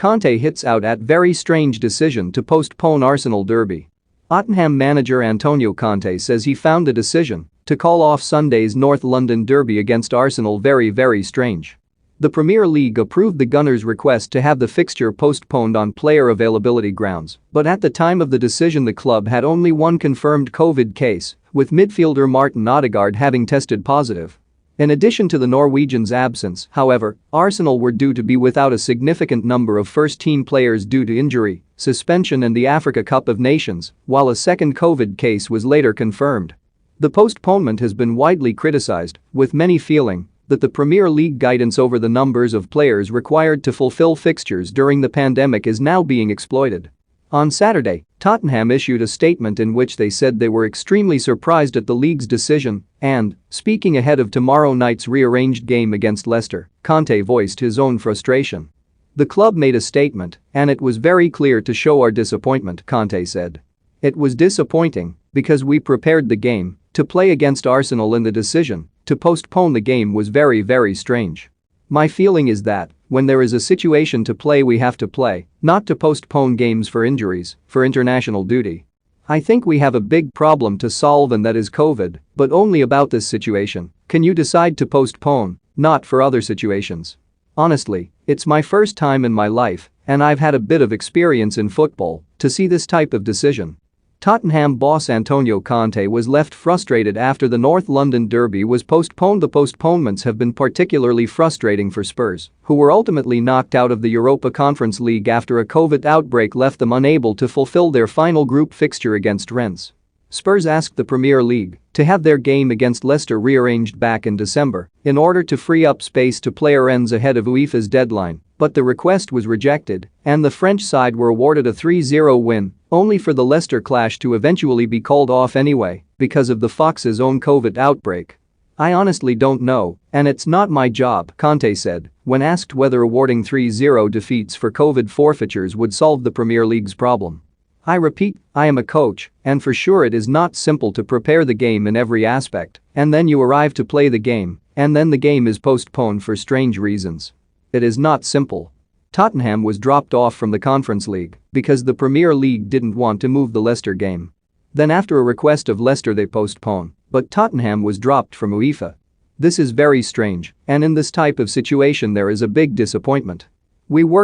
Conte hits out at very strange decision to postpone Arsenal derby. Tottenham manager Antonio Conte says he found the decision to call off Sunday's North London derby against Arsenal very strange. The Premier League approved the Gunners' request to have the fixture postponed on player availability grounds, but at the time of the decision the club had only one confirmed COVID case, with midfielder Martin Odegaard having tested positive. In addition to the Norwegian's absence, however, Arsenal were due to be without a significant number of first-team players due to injury, suspension and the Africa Cup of Nations, while a second COVID case was later confirmed. The postponement has been widely criticized, with many feeling that the Premier League guidance over the numbers of players required to fulfill fixtures during the pandemic is now being exploited. On Saturday, Tottenham issued a statement in which they said they were extremely surprised at the league's decision and, speaking ahead of tomorrow night's rearranged game against Leicester, Conte voiced his own frustration. "The club made a statement, and it was very clear to show our disappointment," Conte said. "It was disappointing because we prepared the game to play against Arsenal and the decision to postpone the game was very strange. My feeling is that when there is a situation to play we have to play, not to postpone games for injuries, for international duty. I think we have a big problem to solve and that is COVID, but only about this situation can you decide to postpone, not for other situations. Honestly, it's my first time in my life, and I've had a bit of experience in football, to see this type of decision." Tottenham boss Antonio Conte was left frustrated after the North London derby was postponed. The postponements have been particularly frustrating for Spurs, who were ultimately knocked out of the Europa Conference League after a COVID outbreak left them unable to fulfill their final group fixture against Rennes. Spurs asked the Premier League to have their game against Leicester rearranged back in December in order to free up space to play Rennes ahead of UEFA's deadline, but the request was rejected and the French side were awarded a 3-0 win, only for the Leicester clash to eventually be called off anyway because of the Fox's own COVID outbreak. "I honestly don't know, and it's not my job," Conte said, when asked whether awarding 3-0 defeats for COVID forfeitures would solve the Premier League's problem. "I repeat, I am a coach, and for sure it is not simple to prepare the game in every aspect, and then you arrive to play the game, and then the game is postponed for strange reasons. It is not simple." Tottenham was dropped off from the Conference League because the Premier League didn't want to move the Leicester game. Then after a request of Leicester they postponed, but Tottenham was dropped from UEFA. This is very strange, and in this type of situation there is a big disappointment. We worked